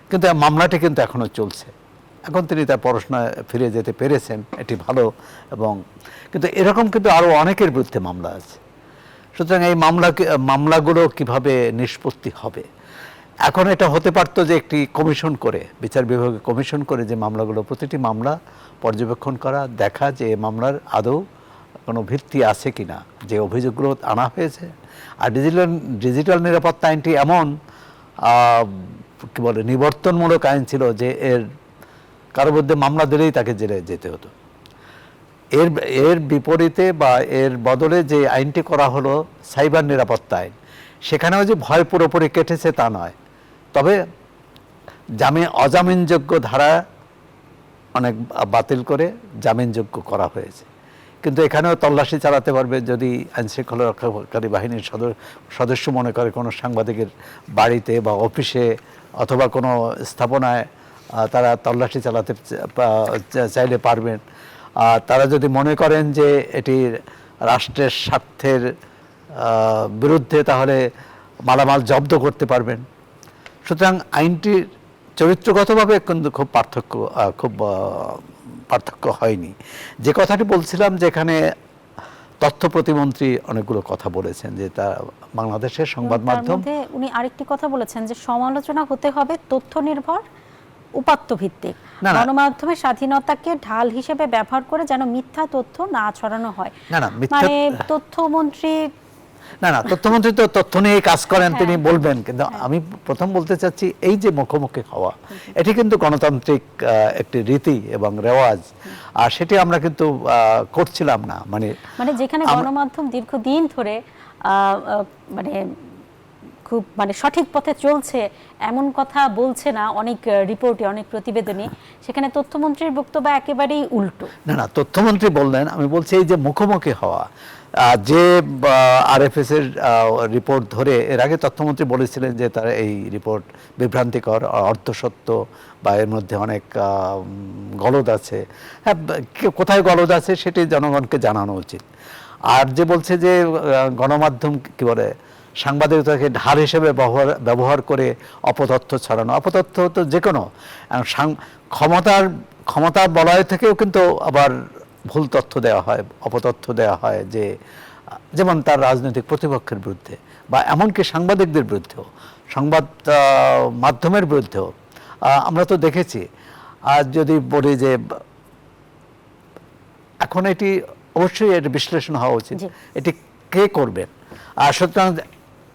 কিন্তু মামলাটি কিন্তু এখনো চলছে। এখন তিনি তার পড়াশোনায় ফিরে যেতে পেরেছেন, এটি ভালো। এবং কিন্তু এরকম কিন্তু আরও অনেকের বিরুদ্ধে মামলা আছে। সুতরাং এই মামলাগুলো কিভাবে নিষ্পত্তি হবে? এখন এটা হতে পারতো যে একটি কমিশন করে, বিচার বিভাগে কমিশন করে যে মামলাগুলো, প্রতিটি মামলা পর্যবেক্ষণ করা, দেখা যে এই মামলার আদৌ কোনো ভিত্তি আছে কিনা, যে অভিযোগগুলো আনা হয়েছে। আর ডিজিটাল নিরাপত্তা আইনটি এমন কি বলে নিবর্তনমূলক আইন ছিল যে এর কারোর মধ্যে মামলা দিলেই তাকে জেলে যেতে হতো। এর বিপরীতে বা এর বদলে যে আইনটি করা হলো সাইবার নিরাপত্তা আইন, সেখানেও যে ভয় পুরোপুরি কেটেছে তা নয়, তবে অজামিনযোগ্য ধারা অনেক বাতিল করে জামিনযোগ্য করা হয়েছে। কিন্তু এখানেও তল্লাশি চালাতে পারবে যদি আইনশৃঙ্খলা রক্ষাকারী বাহিনীর সদস্য মনে করে কোনো সাংবাদিকের বাড়িতে বা অফিসে অথবা কোনো স্থাপনায় তারা তল্লাশি চালাতে চাইলে পারবেন। তারা যদি মনে করেন যে এটি রাষ্ট্রের স্বার্থের বিরুদ্ধে, তাহলে মালামাল জব্দ করতে পারবেন। সুতরাং আইনটির চরিত্রগতভাবে কিন্তু খুব পার্থক্য হয়নি। যে কথাটি বলছিলাম, যেখানে তথ্য প্রতিমন্ত্রী অনেকগুলো কথা বলেছেন যে তা বাংলাদেশের সংবাদ মাধ্যম, উনি আরেকটি কথা বলেছেন যে সমালোচনা হতে হবে তথ্য নির্ভর, উপাত্ত ভিত্তিক। গণমাধ্যমের স্বাধীনতাকে ঢাল হিসেবে ব্যবহার করে যেন মিথ্যা তথ্য না ছড়ানো হয়। মানে তথ্যমন্ত্রী তো তথ্য নিয়ে কাজ করেন, তিনি বলবেন। কিন্তু আমি প্রথম বলতে চাচ্ছি, এই যে মুখোমুখি হওয়া, এটি কিন্তু গণতান্ত্রিক একটি রীতি এবং রেওয়াজ, আর সেটি আমরা কিন্তু করছিলাম না। মানে যেখানে গণমাধ্যম দীর্ঘদিন ধরে মানে খুব সঠিক পথে চলছে এমন কথা বলছে না অনেক রিপোর্টে, অনেক প্রতিবেদনে, সেখানে তথ্যমন্ত্রীর বক্তব্য একেবারেই উল্টো। না, তথ্যমন্ত্রী বললেন, আমি বলছি এই যে মুখোমুখি হওয়া, যে আরএফএস এর রিপোর্ট ধরে এর আগে তথ্যমন্ত্রী বলেছিলেন যে তার এই রিপোর্ট বিভ্রান্তিকর, অর্ধসত্য, বা এর মধ্যে অনেক গলদ আছে। হ্যাঁ, কোথায় গলদ আছে সেটি জনগণকে জানানো উচিত। আর যে বলছে যে গণমাধ্যম কি বলে সাংবাদিকতাকে ঢাল হিসেবে ব্যবহার করে অপতথ্য ছড়ানো, অপতথ্য তো যে কোনো ক্ষমতার বলয় থেকেও কিন্তু আবার ভুল তথ্য দেওয়া হয়, অপতথ্য দেওয়া হয়, যে যেমন তার রাজনৈতিক প্রতিপক্ষের বিরুদ্ধে বা এমনকি সাংবাদিকদের বিরুদ্ধেও, সংবাদ মাধ্যমের বিরুদ্ধেও আমরা তো দেখেছি। আর যদি বলি যে এখন এটি অবশ্যই এটি বিশ্লেষণ হওয়া উচিত, এটি কে করবেন। আর সুতরাং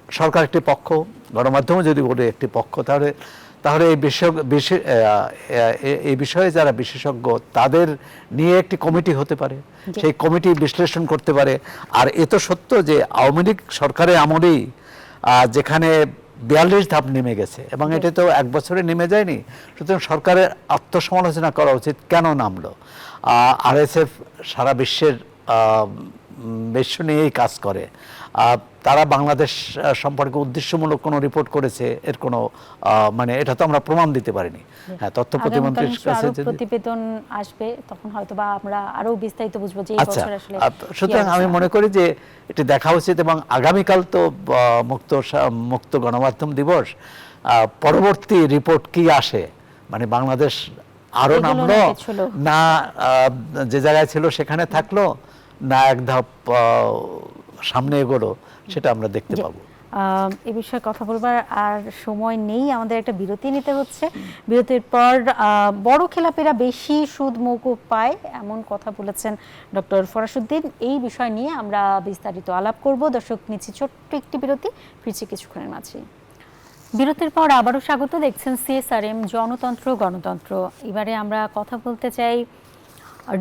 সরকার একটি পক্ষ, গণমাধ্যমও যদি বলে একটি পক্ষ, তাহলে এই বিষয়ে যারা বিশেষজ্ঞ তাদের নিয়ে একটি কমিটি হতে পারে, সেই কমিটি বিশ্লেষণ করতে পারে। আর এ তো সত্য যে আওয়ামী লীগ সরকারের আমলেই যেখানে 42 ধাপ নেমে গেছে, এবং এটা তো এক বছরে নেমে যায়নি। সুতরাং সরকারের আত্মসমালোচনা করা উচিত, কেন নামলো। আরএসএফ সারা বিশ্ব নিয়েই কাজ করে, তারা বাংলাদেশ সম্পর্কে উদ্দেশ্যমূলক কোনো রিপোর্ট করেছে এর কোনো এটা তো আমরা প্রমাণ দিতে পারিনি। হ্যাঁ, তথ্য প্রতিমন্ত্রীর কাছে প্রতিবেদন আসবে, তখন হয়তো বা আমরা আরো বিস্তারিত বুঝবো যে এই বছর আসলে। সুতরাং আমি মনে করি যে এটি দেখা উচিত, এবং আগামীকাল তো মুক্ত গণমাধ্যম দিবস, পরবর্তী রিপোর্ট কি আসে, বাংলাদেশ আরো নামলো না যে জায়গায় ছিল সেখানে থাকলো, না এক ধাপ সামনে এগোলো, সেটা আমরা দেখতে পাবো। এই বিষয়ে কথা বলবার আর সময় নেই, আমাদের একটা বিরতি নিতে হচ্ছে। বিরতির পর বড় খেলাপিরা বেশি সুদ মওকুফ পায় এমন কথা বলেছেন ডক্টর ফরাসউদ্দিন। এই বিষয় নিয়ে আমরা বিস্তারিত আলাপ করব। দর্শক, নিচ্ছি ছোট্ট একটি বিরতি, ফিরছি কিছুক্ষণের মাঝে। বিরতির পর আবারও স্বাগত। দেখছেন CSRM জনতন্ত্র গণতন্ত্র। এবারে আমরা কথা বলতে চাই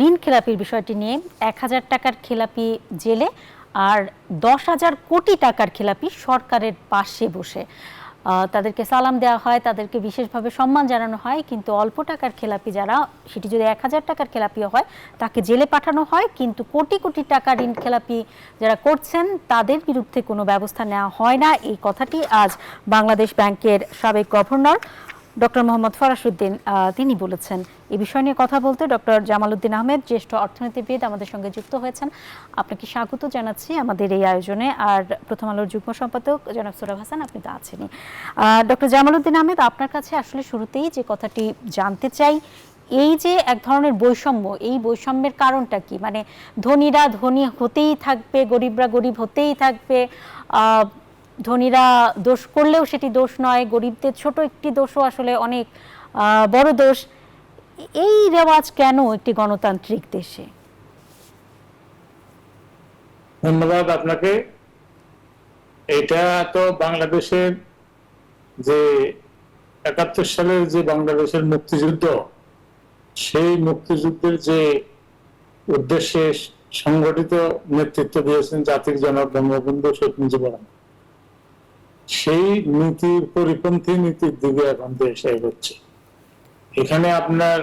ঋণ খেলাপির বিষয়টি নিয়ে। 1000 টাকার খেলাপি জেলে আর 10,000 কোটি টাকার খেলাপি সরকারের পাশে বসে। তাদেরকে সালাম দেওয়া হয়, তাদেরকে বিশেষভাবে সম্মান জানানো হয়, কিন্তু অল্প টাকার খেলাপি যারা, সেটি যদি 1,000 টাকার খেলাপিও হয়, তাকে জেলে পাঠানো হয়, কিন্তু কোটি কোটি টাকা ঋণ খেলাপি যারা করছেন তাদের বিরুদ্ধে কোনো ব্যবস্থা নেওয়া হয় না। এই কথাটি আজ বাংলাদেশ ব্যাংকের সাবেক গভর্নর ডক্টর মোহাম্মদ ফরাসউদ্দিন তিনি বলেছেন। এই বিষয় নিয়ে কথা বলতে ডক্টর জামাল উদ্দিন আহমেদ, জ্যেষ্ঠ অর্থনীতিবিদ, আমাদের সঙ্গে যুক্ত হয়েছেন। আপনাকে স্বাগত জানাচ্ছি আমাদের এই আয়োজনে। আর প্রথম আলোর যুগ্ম সম্পাদক জনাব সোহরাব হাসান, আপনি তো আছেনই। ডক্টর জামাল উদ্দিন আহমেদ, আপনার কাছে আসলে শুরুতেই যে কথাটি জানতে চাই, এই যে এক ধরনের বৈষম্য, এই বৈষম্যের কারণটা কি? মানে ধনীরা ধনী হতেই থাকবে, গরিবরা গরিব হতেই থাকবে, ধনীরা দোষ করলেও সেটি দোষ নয়, গরিবদের ছোট একটি দোষও আসলে অনেক বড় দোষ। এই রেওয়াজ কেন একটি গণতান্ত্রিক দেশে? ধন্যবাদ আপনাকে। এটা তো বাংলাদেশের যে 71 সালের যে বাংলাদেশের মুক্তিযুদ্ধ, সেই মুক্তিযুদ্ধের যে উদ্দেশ্যে সংগঠিত নেতৃত্ব দিয়েছেন জাতির জনক বঙ্গবন্ধু শেখ মুজিবুর রহমান, সেই নীতির পরিপন্থী নীতির দিকে এখন দেশ এগোচ্ছে। এখানে আপনার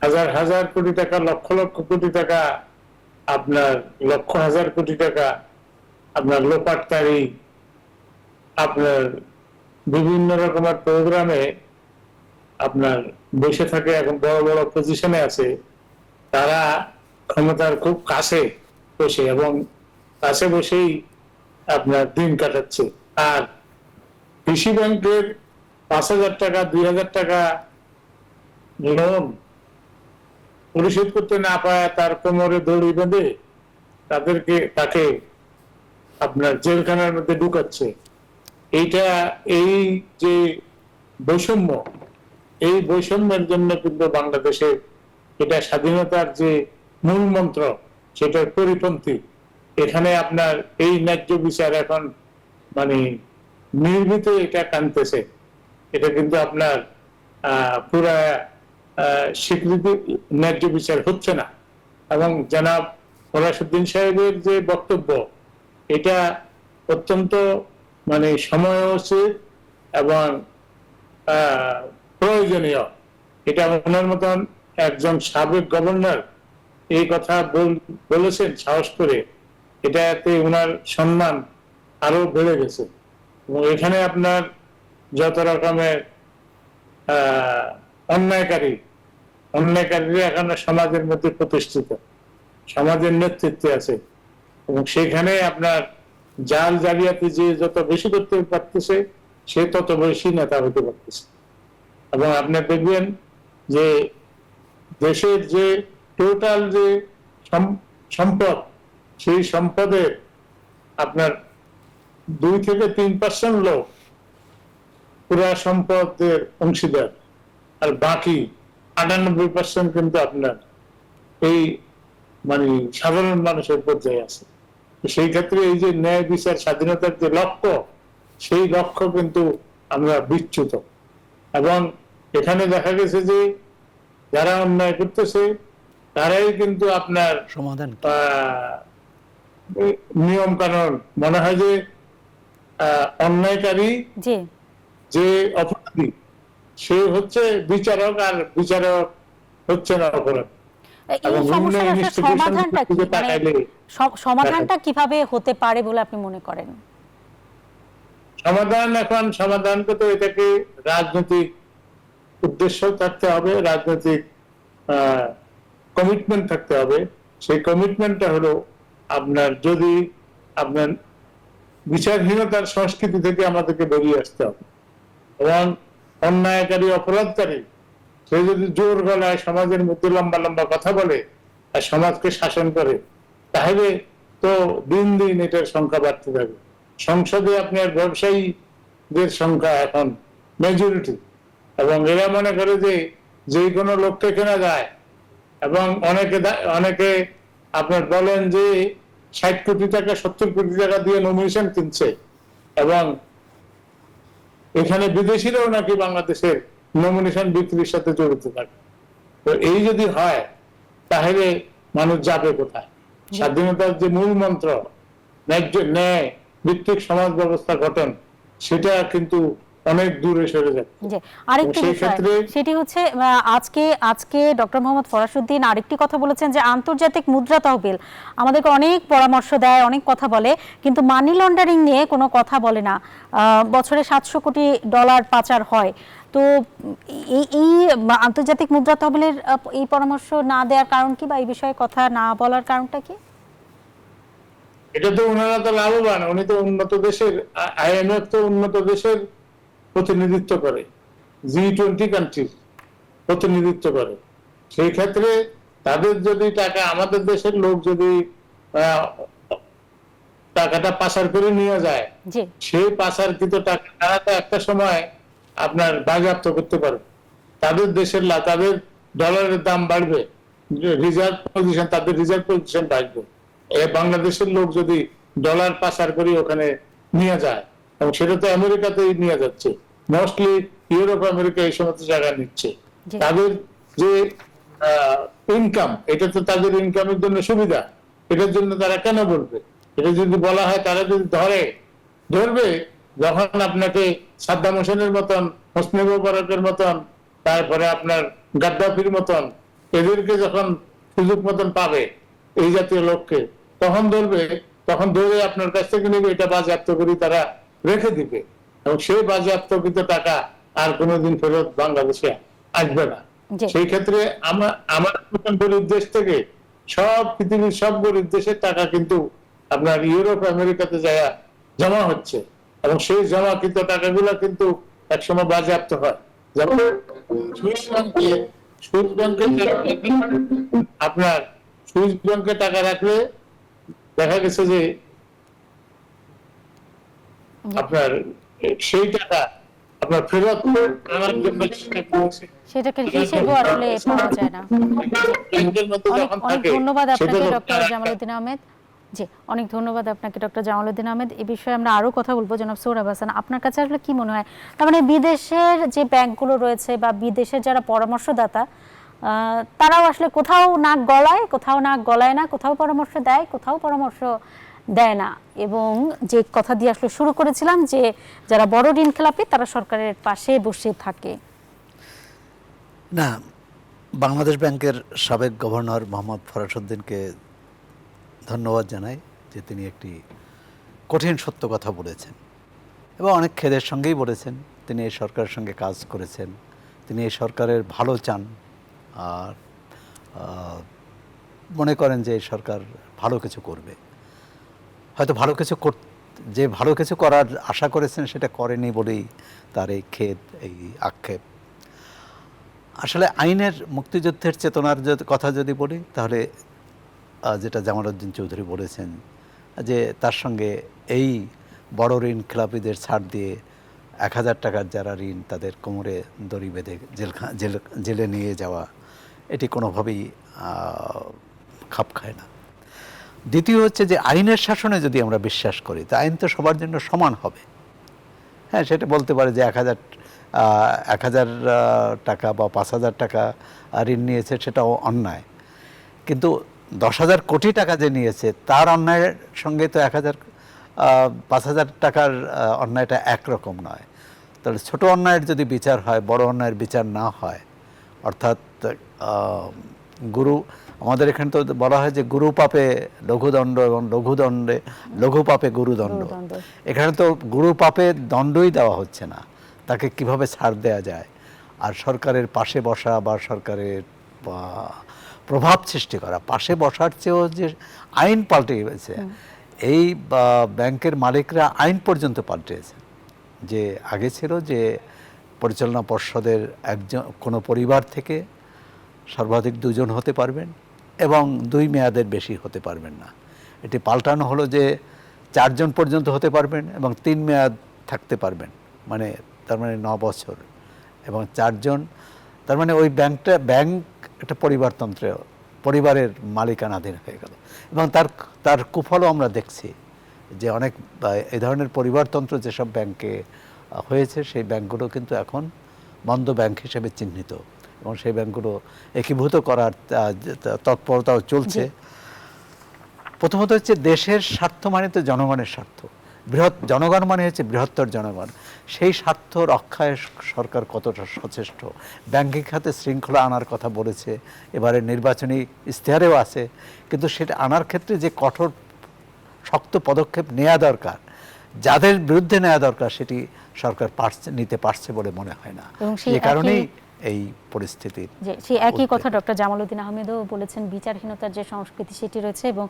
হাজার হাজার কোটি টাকা, লক্ষ লক্ষ কোটি টাকা, আপনার লক্ষ হাজার কোটি টাকা আপনার লোপাটকারী, আপনার বিভিন্ন রকমের প্রোগ্রামে আপনার বসে থাকে, এখন বড় বড় পজিশনে আছে, তারা ক্ষমতার খুব কাছে বসে এবং কাছে বসেই আপনার দিন কাটাচ্ছে। আর কৃষি ব্যাংকের 5,000 টাকা, 2,000 টাকা লোন পরিশোধ করতে না পায় তার কোমরে দড়ি বেঁধে তাকে আপনার জেলখানার মধ্যে ঢুকাচ্ছে। এইটা, এই যে বৈষম্য, এই বৈষম্যের জন্য কিন্তু বাংলাদেশে এটা স্বাধীনতার যে মূল মন্ত্র, সেটার পরিপন্থী। এখানে আপনার এই ন্যায্য বিচার এখন মানে নির্মিত এটা কানতেছে। এটা কিন্তু আপনার পুরা স্বীকৃতি, ন্যায্য বিচার হচ্ছে না। এবং জনাব ফরাসউদ্দিন সাহেবের যে বক্তব্য, এটা অত্যন্ত মানে সময়োচিত এবং প্রয়োজনীয়। এটা ওনার মতন একজন সাবেক গভর্নর এই কথা বলেছেন সাহস করে, এটাতে ওনার সম্মান আরো বেড়ে গেছে। এবং এখানে আপনার যত রকমের অন্যায়কারীরা এখন সমাজের মধ্যে প্রতিষ্ঠিত, সমাজের নেতৃত্বে আছে, এবং সেখানে আপনার জাল জালিয়াতি যে যত বেশি করতে পারতেছে, সে তত বেশি নেতা হতে পারতেছে। এবং আপনি দেখবেন যে দেশের যে টোটাল যে সম্পদ, সেই সম্পদের আপনার 2 থেকে 3% লোক পুরা সম্পদের অংশীদার, আর বাকি 98% কিন্তু আপনার এই মানে সাধারণ মানুষের পর্যায়ে আছে। সেই ক্ষেত্রে এই যে ন্যায় বিচার স্বাধীনতার যে লক্ষ্য, সেই লক্ষ্য কিন্তু আমরা বিচ্যুত। এবং এখানে দেখা গেছে যে যারা অন্যায় করতেছে তারাই কিন্তু আপনার সমাধান নিয়ম কানুন, মনে হয় যে অন্যায়কারী যে অপরাধী সে হচ্ছে বিচারক, আর বিচারক হচ্ছে না অপরাধ। সমাধানটা কিভাবে হতে পারে বলে আপনি মনে করেন? সমাধানকে তো এটাকে রাজনৈতিক উদ্দেশ্য থাকতে হবে, রাজনৈতিক কমিটমেন্ট থাকতে হবে। সেই কমিটমেন্টটা হলো আপনার, যদি আপনার বিচারহীনতার সংস্কৃতি থেকে আমাদেরকে বেরিয়ে আসতে হবে, এবং অন্যায়কারী, অপরাধকারী সে যদি জোর গলায় সমাজের মধ্যে লম্বা লম্বা কথা বলে আর সমাজকে শাসন করে, তাহলে তো দিন দিন এটার সংখ্যা বাড়তে থাকবে। সংসদে আপনার ব্যবসায়ীদের সংখ্যা এখন মেজরিটি, এবং এরা মনে করে যে কোনো লোককে কেনা যায়। এবং অনেকে আপনার বলেন যে 60 কোটি টাকা, 70 কোটি টাকা দিয়ে নমিনেশন কিনছে, এবং এখানে বিদেশিরাও নাকি বাংলাদেশের নমিনেশন বিক্রির সাথে জড়িত থাকে। তো এই যদি হয়, তাহলে মানুষ যাবে কোথায়? স্বাধীনতার যে মূল মন্ত্র, ন্যায্য ন্যায় ভিত্তিক সমাজ ব্যবস্থা গঠন, সেটা কিন্তু অনেক দূরে সরে যাচ্ছে। জি, আরেকটি সেই বিষয় ক্ষেত্রে- সেটি হচ্ছে আজকে ডক্টর মোহাম্মদ ফরাসউদ্দিন আরেকটি কথা বলেছেন যে আন্তর্জাতিক মুদ্রা তহবিল আমাদেরকে অনেক পরামর্শ দেয়, অনেক কথা বলে, কিন্তু মানি লন্ডারিং নিয়ে কোনো কথা বলে না। বছরে 700 কোটি ডলার পাচার হয়। তো এই আন্তর্জাতিক মুদ্রা তহবিলের এই পরামর্শ না দেওয়ার কারণ কি, বা এই বিষয়ে কথা না বলার কারণটা কি? এটা তো ওনারা তো লাভবান, উনি তো উন্নত দেশের, IMF তো উন্নত দেশের প্রতিনিধিত্ব করে, G20 কান্ট্রির প্রতিনিধিত্ব করে। সেই ক্ষেত্রে তাদের যদি টাকা, আমাদের দেশের লোক যদি টাকাটা পাচার করে নিয়ে যায়, জি, সেই পাচারকৃত টাকা তারা তো একটা সময় আপনার বাজেয়াপ্ত করতে পারে। তাদের দেশের তাদের ডলারের দাম বাড়বে, রিজার্ভ পজিশন, তাদের রিজার্ভ পজিশন বাড়বে। বাংলাদেশের লোক যদি ডলার পাচার করে ওখানে নিয়ে যায়, এবং সেটা তো আমেরিকাতেই নিয়ে যাচ্ছে, মোস্টলি ইউরোপ আমেরিকা এই সমস্ত জায়গায় নিচ্ছে। জি। তাদের যে ইনকাম, এটা তো তাদের ইনকামের জন্য সুবিধা, এটার জন্য তারা কেন বলবে? এটা যদি বলা হয়, তারা যদি ধরবে যখন আপনাকে সাদ্দাম হোসেনের মতন, হোসনি মোবারকের মতন, তারপরে আপনার গাদ্দাফির মতন, এদেরকে যখন সুযোগ মতন পাবে এই জাতীয় লোককে, তখন ধরে আপনার কাছ থেকে নেবে, এটা বাজেয়াপ্ত করে তারা রেখে দিবে, এবং সেই বাজেয়াপ্তকৃত টাকা আর কোনোদিন ফেরত বাংলাদেশে আসবে না। জি। সেই ক্ষেত্রে আমার মতন গরিব দেশ থেকে সব পৃথিবীর সব গরিব দেশের টাকা কিন্তু আপনার ইউরোপ আমেরিকাতে যায় জমা হচ্ছে, এবং সেই জমাকৃত টাকাগুলো কিন্তু একসময় বাজেয়াপ্ত হয়। যেমন সুইস ব্যাংকে আপনার সুইস ব্যাংকে টাকা রাখলে দেখা গেছে যে আপনার সেই টাকা আপনার ফেরত আনার জন্য সেটাকে হিসেবেও আসলে পাওয়া যায় না। ব্যাংকের মধ্যে অনেক যখন অনেক থাকে, ধন্যবাদ সেটা আপনাকে তো ডক্টর জামালউদ্দিন আহমেদ। জি, অনেক ধন্যবাদ আপনাকে ডক্টর জামালউদ্দিন আহমেদ। এই বিষয়ে আমরা আরো কথা বলবো। জনাব সোহরাব হাসান, আপনার কাছে আসলে কি মনে হয়, তার মানে বিদেশের যে ব্যাংকগুলো রয়েছে বা বিদেশের যারা পরামর্শদাতা, তারাও আসলে কোথাও নাক গলায় না, কোথাও পরামর্শ দেয়, কোথাও পরামর্শ দেয় না, এবং যে কথা দিয়ে আসলে শুরু করেছিলাম যে যারা বড় ঋণ খেলাপি তারা সরকারের পাশে বসে থাকে। না, বাংলাদেশ ব্যাংকের সাবেক গভর্নর মোহাম্মদ ফরাসউদ্দিনকে ধন্যবাদ জানাই যে তিনি একটি কঠিন সত্য কথা বলেছেন, এবং অনেক খেদের সঙ্গেই বলেছেন। তিনি এই সরকারের সঙ্গে কাজ করেছেন, তিনি এই সরকারের ভালো চান, আর মনে করেন যে এই সরকার ভালো কিছু করবে। হয়তো ভালো কিছু করার আশা করেছেন, সেটা করেনি বলেই তার এই খেদ, এই আক্ষেপ। আসলে আইনের, মুক্তিযুদ্ধের চেতনার কথা যদি বলি, তাহলে যেটা জামালউদ্দিন চৌধুরী বলেছেন যে তার সঙ্গে এই বড় ঋণ খেলাপিদের ছাড় দিয়ে 1000 টাকার যারা ঋণ, তাদের কোমরে দড়ি বেঁধে জেলে নিয়ে যাওয়া, এটি কোনোভাবেই খাপ খায় না। দ্বিতীয় হচ্ছে যে আইনের শাসনে যদি আমরা বিশ্বাস করি, তা আইন তো সবার জন্য সমান হবে। হ্যাঁ, সেটা বলতে পারে যে 1000 টাকা বা 5000 টাকা ঋণ নিয়েছে, সেটাও অন্যায়, কিন্তু 10,000 কোটি টাকা যে নিয়েছে তার অন্যায়ের সঙ্গে তো 5000 টাকার অন্যায়টা একরকম নয়। তাহলে ছোট অন্যায়ের যদি বিচার হয়, বড় অন্যায়ের বিচার না হয়, অর্থাৎ আমাদের এখানে তো বলা হয় যে গুরু পাপে লঘুদণ্ড এবং লঘু পাপে গুরুদণ্ড। এখানে তো গুরু পাপে দণ্ডই দেওয়া হচ্ছে না, তাকে কিভাবে ছাড় দেওয়া যায়। আর সরকারের পাশে বসা বা সরকারের প্রভাব সৃষ্টি করা, পাশে বসার চেয়েও যে আইন পাল্টে গেছে, এই ব্যাংকের মালিকরা আইন পর্যন্ত পাল্টেছে। যে আগে ছিল যে পরিচালনা পর্ষদের কোনো পরিবার থেকে সর্বাধিক 2 জন হতে পারবেন এবং 2 মেয়াদের বেশি হতে পারবেন না। এটি পাল্টানো হলো যে 4 জন পর্যন্ত হতে পারবেন এবং 3 মেয়াদ থাকতে পারবেন, মানে তার মানে 9 বছর, এবং 4 জন, তার মানে ওই ব্যাংক একটা পরিবারের মালিকানাধীন হয়ে গেল। এবং তার কুফলও আমরা দেখছি যে অনেক এই ধরনের পরিবারতন্ত্র যেসব ব্যাংকে হয়েছে, সেই ব্যাংকগুলো কিন্তু এখন বন্ধ ব্যাংক হিসেবে চিহ্নিত, এবং সেই ব্যাংকগুলো একীভূত করার তৎপরতাও চলছে। প্রথমত হচ্ছে দেশের স্বার্থ মানে তো জনগণের স্বার্থ, বৃহৎ জনগণ মানে হচ্ছে বৃহত্তর জনগণ, সেই স্বার্থ রক্ষায় সরকার কতটা সচেষ্ট। ব্যাংকিং খাতে শৃঙ্খলা আনার কথা বলেছে, এবারে নির্বাচনী ইশতেহারেও আছে, কিন্তু সেটা আনার ক্ষেত্রে যে কঠোর শক্ত পদক্ষেপ নেওয়া দরকার, যাদের বিরুদ্ধে নেওয়া দরকার, সেটি সরকার নিতে পারছে বলে মনে হয় না। এবং সেই এই কারণেই এই পরিস্থিতি। যে সেই একই কথা ডক্টর জামালউদ্দিন আহমেদও বলেছেন, বিচারহীনতার যে সংস্কৃতি সেটি রয়েছে এবং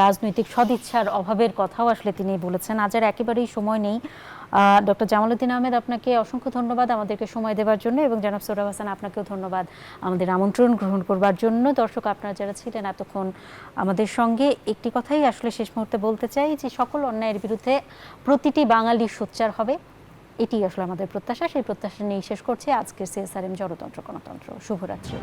রাজনৈতিক সদিচ্ছার অভাবের কথাও আসলে তিনি বলেছেন। আজ আর একেবারেই সময় নেই। ডক্টর জামালউদ্দিন আহমেদ, আপনাকে অসংখ্য ধন্যবাদ আমাদেরকে সময় দেওয়ার জন্য, এবং জনাব সোহরাব হাসান, আপনাকেও ধন্যবাদ আমাদের আমন্ত্রণ গ্রহণ করবার জন্য। দর্শক, আপনারা যারা ছিলেন এতক্ষণ আমাদের সঙ্গে, একটি কথাই আসলে শেষ মুহূর্তে বলতে চাই যে সকল অন্যায়ের বিরুদ্ধে প্রতিটি বাঙালি সোচ্চার হবে, এটি আসলে আমাদের প্রত্যাশা। সেই প্রত্যাশা নিয়ে শেষ করছি আজকের CSRM জড়তন্ত্র গণতন্ত্র। শুভরাত্রি।